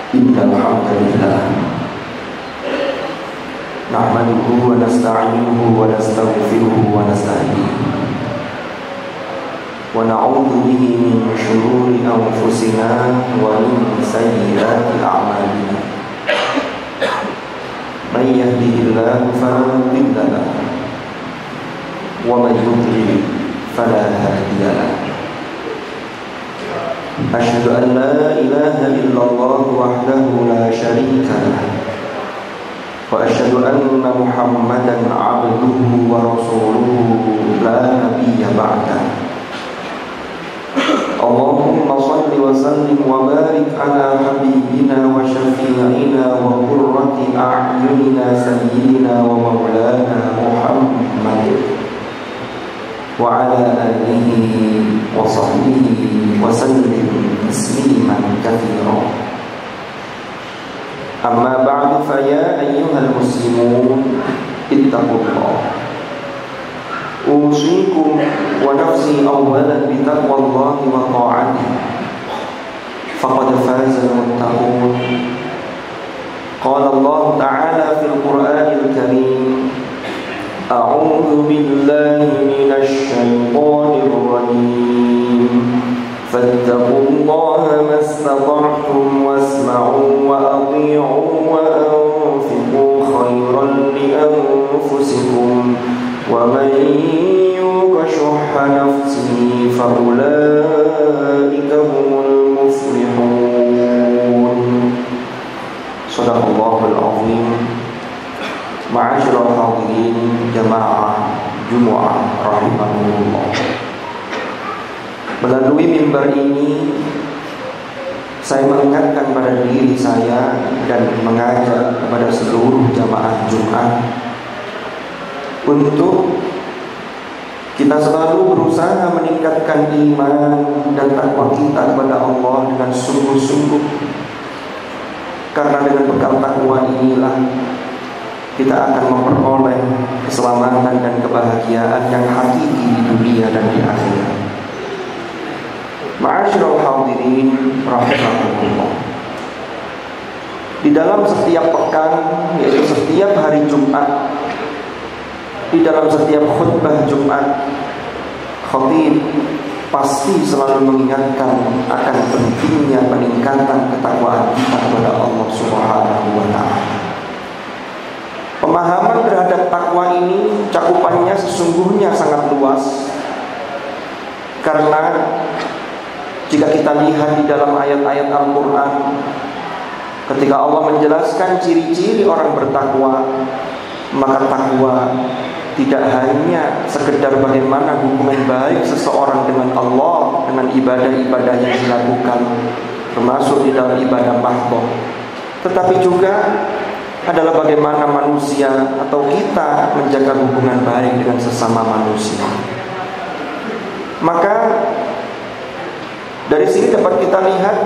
Innal hamdalillah nahmaduhu wa nasta'inuhu wa nastaghfiruhu wa nasta'dinuhu wa na'udzu bihi min shururi anfusina wa min sayyiati a'malina. May yahdihillahu fala mudilla lahu wa may yudlil fala hadiya lahu. Asyhadu an la ilaha illallah wahdahu la syarika lahu wa asyhadu anna Muhammadan abduhu wa rasuluhu la nabiyya ba'dahu. Allahumma salli wa sallim wa barik ala habibina wa syafi'ina wa qurrati a'yunina sayyidina wa maulana Muhammad wa ala alihi wa sahbihi wa sallim tasliman katsiran. Amma ba'du, fa ya ayyuhal muslimun ittaqullah. Usikum wa nafsi awwalan bi taqwallahi wa ta'atihi faqad faza al-muttaqun. Qala Allah ta'ala fil Qur'anil Karim, a'udzu billahi minasy syaithanir rajim. Fattaqullaha mastata'tum wasma'u wa athi'u wa anfiqu khairan li anfusikum wa man yuqa shuhha nafsihi fa ulaika humul muflihun. Shadaqallahul azim. Ma'asyiral hadirin jamaah Jumu'ah rahimakumullah. Melalui mimbar ini saya mengingatkan pada diri saya dan mengajak kepada seluruh jamaah Jumat untuk kita selalu berusaha meningkatkan iman dan takwa kita kepada Allah dengan sungguh-sungguh. Karena dengan bekal takwa inilah kita akan memperoleh keselamatan dan kebahagiaan yang hakiki di dunia dan di akhirat. Ma'asyiral hadirin rahimakumullah. Di dalam setiap pekan, yaitu setiap hari Jumat, di dalam setiap khutbah Jumat, khatib pasti selalu mengingatkan akan pentingnya peningkatan ketakwaan kita kepada Allah Subhanahu wa ta'ala. Pemahaman terhadap takwa ini cakupannya sesungguhnya sangat luas. Karena jika kita lihat di dalam ayat-ayat Al-Quran, ketika Allah menjelaskan ciri-ciri orang bertakwa, maka takwa tidak hanya sekedar bagaimana hubungan baik seseorang dengan Allah, dengan ibadah-ibadah yang dilakukan, termasuk di dalam ibadah mahdhah, tetapi juga adalah bagaimana manusia atau kita menjaga hubungan baik dengan sesama manusia. Maka dari sini dapat kita lihat,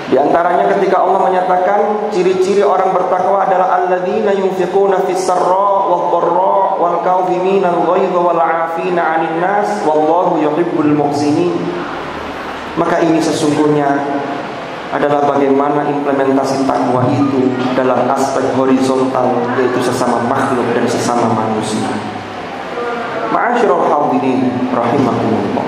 di antaranya ketika Allah menyatakan ciri-ciri orang bertakwa adalah alladzina yunfiquna fis sarra wad dharra wal kadhimina al-ghaidha wal 'afina 'anil nas wallahu yuhibbul muhsinin. Maka ini sesungguhnya adalah bagaimana implementasi takwa itu dalam aspek horizontal, yaitu sesama makhluk dan sesama manusia. Ma'asyiral hadirin rahimakumullah.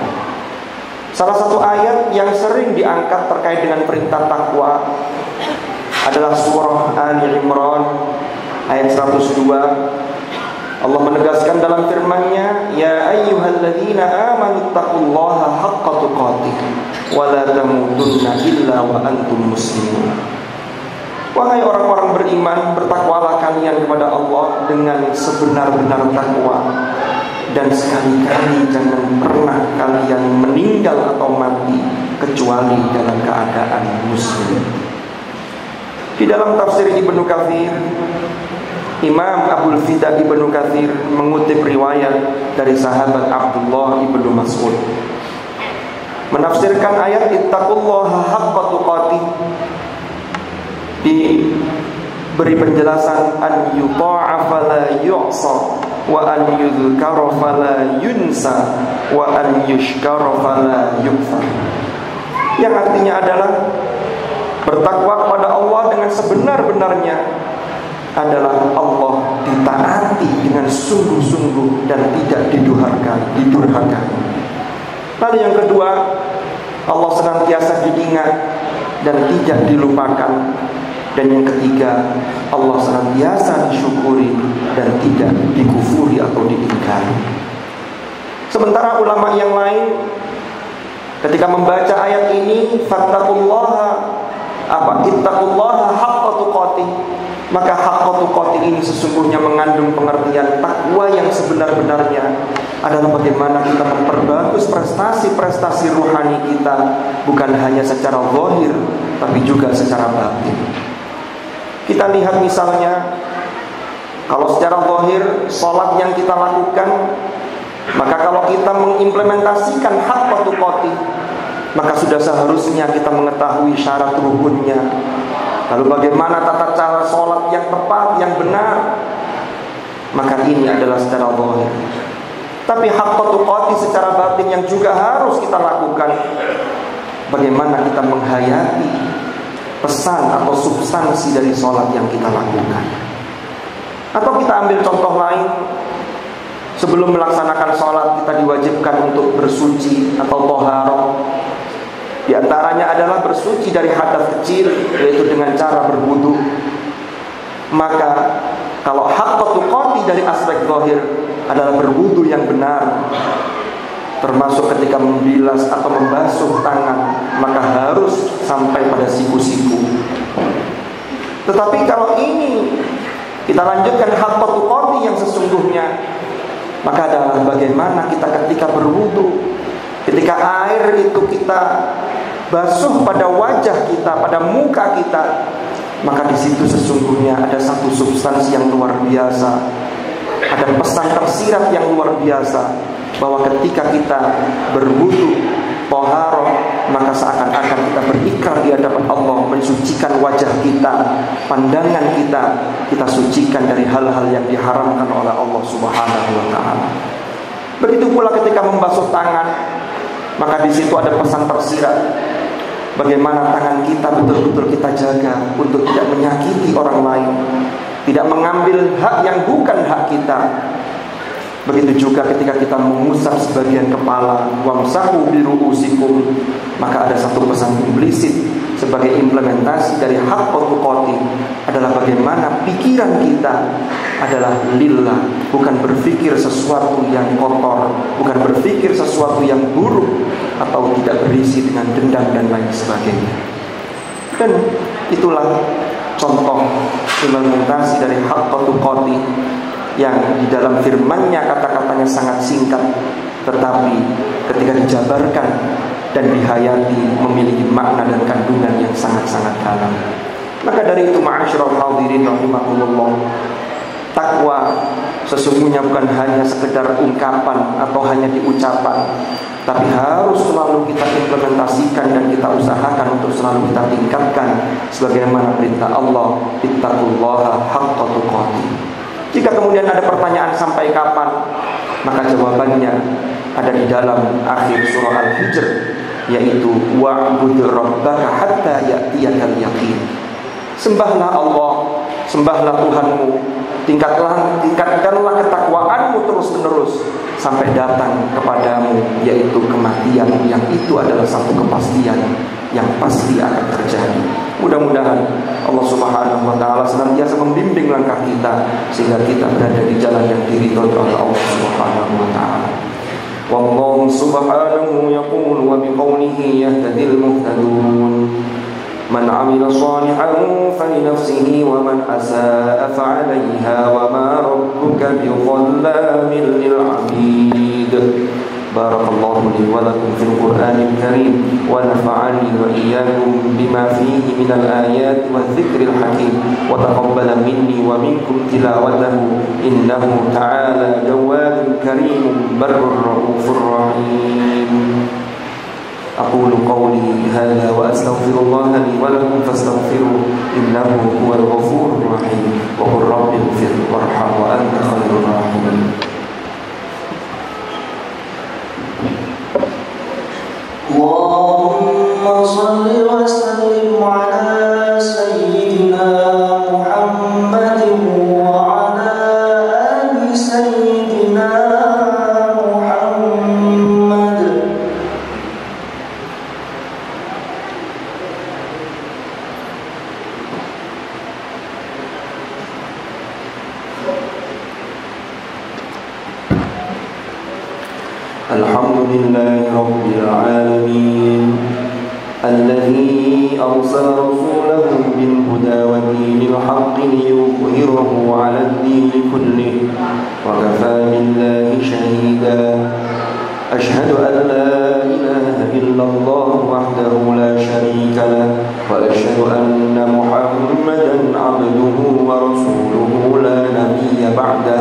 Salah satu ayat yang sering diangkat terkait dengan perintah takwa adalah surah Ali Imran ayat 102. Allah menegaskan dalam firman-Nya, ya ayyuhalladzina amanu taqullaha haqqa tuqatih wa la tamutunna illa wa antum muslimun. Wahai orang-orang beriman, bertakwalah kalian kepada Allah dengan sebenar-benar takwa, dan sekali-kali jangan pernah kalian meninggal atau mati kecuali dalam keadaan muslim. Di dalam tafsir Ibnu Katsir, Imam Abdul Fida Ibnu Katsir mengutip riwayat dari sahabat Abdullah Ibnu Mas'ud menafsirkan ayat ittaqullaha haqqa tuqatih, diberi penjelasan an yuta'a fala yu'sa wa an yudhkara fala yunsa wa an yushkara fala yukfar, yang artinya adalah Bertakwa kepada Allah dengan sebenar-benarnya adalah Allah ditaati dengan sungguh-sungguh dan tidak didurhakai. Lalu yang kedua, Allah senantiasa diingat dan tidak dilupakan. Dan yang ketiga, Allah senantiasa disyukuri dan tidak dikufuri atau diingkari. Sementara ulama yang lain ketika membaca ayat ini, ittaqullaha haqqa tuqatih, maka haqqa tuqatih ini sesungguhnya mengandung pengertian takwa yang sebenar-benarnya adalah bagaimana kita memperbagus prestasi-prestasi ruhani kita, bukan hanya secara zahir tapi juga secara batin. Kita lihat misalnya, kalau secara zahir salat yang kita lakukan, maka kalau kita mengimplementasikan haqqa tuqatih, maka sudah seharusnya kita mengetahui syarat rukunnya. Lalu bagaimana tata cara salat yang tepat, yang benar, maka ini adalah secara zahir. Tapi haqqa tuqatih secara batin yang juga harus kita lakukan, bagaimana kita menghayati pesan atau substansi dari sholat yang kita lakukan. Atau kita ambil contoh lain, sebelum melaksanakan sholat kita diwajibkan untuk bersuci atau thaharah. Di antaranya adalah bersuci dari hadas kecil, yaitu dengan cara berwudu. Maka kalau haqqa tuqatih dari aspek zahir adalah berwudu yang benar, termasuk ketika membilas atau membasuh tangan, maka harus sampai pada siku-siku. Tetapi kalau ini kita lanjutkan haqqa tuqatih yang sesungguhnya, maka adalah bagaimana kita ketika berwudu, ketika air itu kita basuh pada wajah kita, pada muka kita, maka di situ sesungguhnya ada satu substansi yang luar biasa, ada pesan tersirat yang luar biasa, bahwa ketika kita berwudu thaharah, maka seakan-akan kita berikrar di hadapan Allah, mensucikan wajah kita, pandangan kita sucikan dari hal-hal yang diharamkan oleh Allah Subhanahu wa taala. Begitu pula ketika membasuh tangan, maka di situ ada pesan tersirat bagaimana tangan kita betul-betul kita jaga untuk tidak menyakiti orang lain, tidak mengambil hak yang bukan hak kita. Begitu juga ketika kita mengusap sebagian kepala, wamsahu biru'usikum, maka ada satu pesan implisit sebagai implementasi dari haqqa tuqatih adalah bagaimana pikiran kita adalah lillah, bukan berpikir sesuatu yang kotor, bukan berpikir sesuatu yang buruk atau tidak berisi dengan dendam dan lain sebagainya. Dan itulah contoh implementasi dari haqqa tuqatih yang di dalam firman-Nya kata-katanya sangat singkat, tetapi ketika dijabarkan dan dihayati memiliki makna dan kandungan yang sangat-sangat dalam. Maka dari itu ma'asyiral hadirin rahimakumullah, takwa sesungguhnya bukan hanya sekedar ungkapan atau hanya diucapan, tapi harus selalu kita implementasikan dan kita usahakan untuk selalu kita tingkatkan sebagaimana perintah Allah, ittaqullaha haqqa tuqatih. Jika kemudian ada pertanyaan sampai kapan, maka jawabannya ada di dalam akhir surah Al-Hijr, yaitu wa'bud rabbaka hatta ya'tiyakal yaqin. Sembahlah Allah, sembahlah Tuhanmu, tingkatkanlah ketakwaanmu terus-menerus sampai datang kepadamu yaitu kematian, yang itu adalah satu kepastian yang pasti akan terjadi. Mudah-mudahan Allah Subhanahu wa taala senantiasa membimbing langkah kita sehingga kita berada di jalan yang diridhoi oleh Allah Subhanahu wa taala. Wallahu subhanahu yaqulu wa biqaulihi yahtadil muhtadun. Man 'amila shalihan falinafsihi wa man asaa fa'alayha wa ma rabbuka bidhallamin lil 'abid. Barakallahu li wa lakum fil Qur'anil Karim wa nafa'ani wa iyyakum bima fihi minal ayati wadh-dhikril hakim wa taqabbala minni wa minkum tilawatahu innahu ta'ala jawwadun karimun barrur raufur rahim. Aqulu qawli hadha wa astaghfirullaha li wa lakum fastaghfiruhu innahu huwal ghafurur rahim wa qur rabbi ighfir warham wa anta khairur rahimin. Allahumma shalli wa sallim ala الحمد لله رب العالمين الذي أرسل رسوله بالهدى ودين الحق ليظهره على الدين كله وكفى بالله شهيدا أشهد أن لا إله إلا الله وحده لا شريك له وأشهد أن محمدا عبده ورسوله لا نبي بعده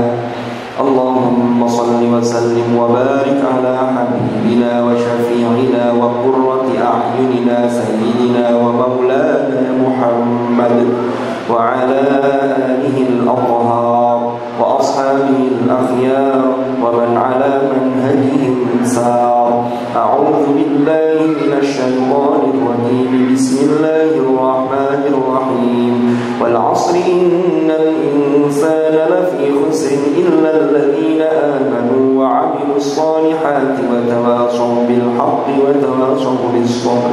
اللهم صل وسلم وبارك على حبيبنا وشفيعنا وقرة أعيننا سيدنا ومولانا محمد وعلى آله الأطهار وأصحابه الأخيار ومن على منهجهم سار أعوذ بالله من الشيطان الرجيم بسم الله الرحمن الرحيم والعصر إن الإنسان لفي خسر إلا الذين آمنوا وعملوا الصالحات وتواصوا بالحق وتواصوا بالصبر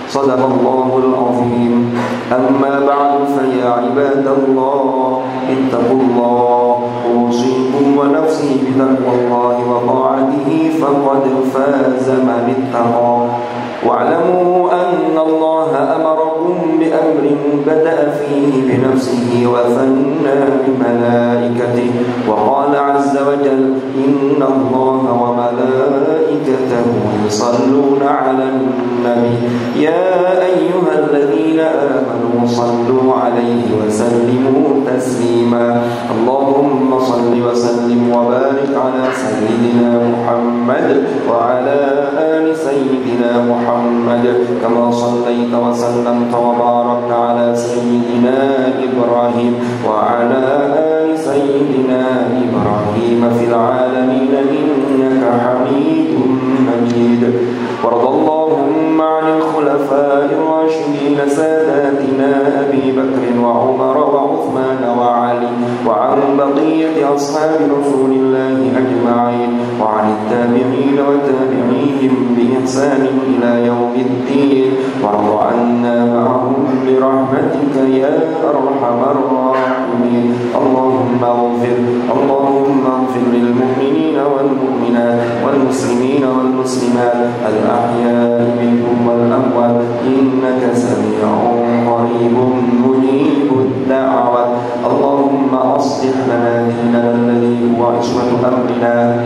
صدق الله العظيم أما بعد فيا عباد الله اتقوا الله أوصيكم ونفسي بتقوى الله وطاعته فقد فاز من اتقى واعلموا أن الله أمركم بأمر بدأ فيه بنفسه وثنى بملائكته وقال عز وجل إن الله وملائكته يصلون على النبي يا أيها الذين آمنوا صلوا عليه وسلموا تسليما اللهم صل وسلم وبارك على سيدنا محمد وعلى آل سيدنا محمد كما صليت وسلمت وباركت على سيدنا إبراهيم وعلى آل سيدنا إبراهيم في العالمين إنك حميد مجيد وارض اللهم عن الخلفاء الراشدين ساداتنا أبي بكر وعمر وعثمان وعلي وعن بقية أصحاب رسول الله أجمعين وعن التابعين وتابعيهم بإحسان إلى يوم الدين وارض عنا معهم برحمتك يا أرحم الراحمين اللهم اغفر للمؤمنين والمؤمنات والمسلمين والمسلمات الأحياء منهم والأموات إنك سميع قريب مجيب الدعوة اللهم أصلح لنا ديننا الذي هو عصمة أمرنا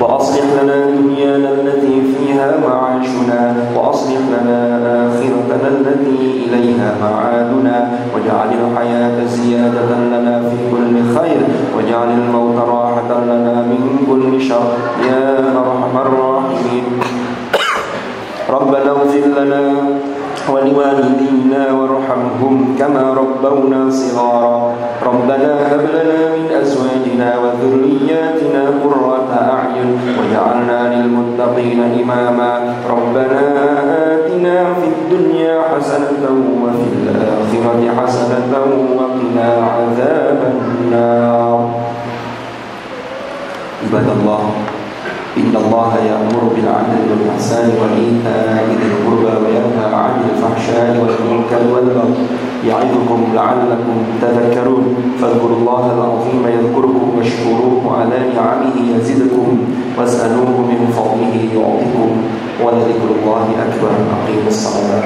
وأصلح لنا دنيانا التي فيها معاشنا وأصلح لنا آخرتنا التي إليها معادنا واجعل الحياة زيادة لنا في كل خير واجعل الموت راحة لنا من كل شر يا أرحم الراحمين ربنا اغفر لنا ولوالدينا وارحمهم كما ربونا صغارا ربنا هب لنا من أزواجنا وذرياتنا قرة أعين واجعلنا للمتقين إماما ربنا آتنا في الدنيا حسنة وفي الآخرة حسنة وقنا عذاب النار عباد الله إن الله يأمر بالعدل والإحسان وإيتاء ذي القربى وينهى عن الفحشاء والمنكر والبغي يعظكم لعلكم تذكرون فاذكروا الله العظيم يذكركم واشكروه على نعمه يزدكم واسألوه من فضله يعطكم ولذكر الله أكبر أقيموا الصلاة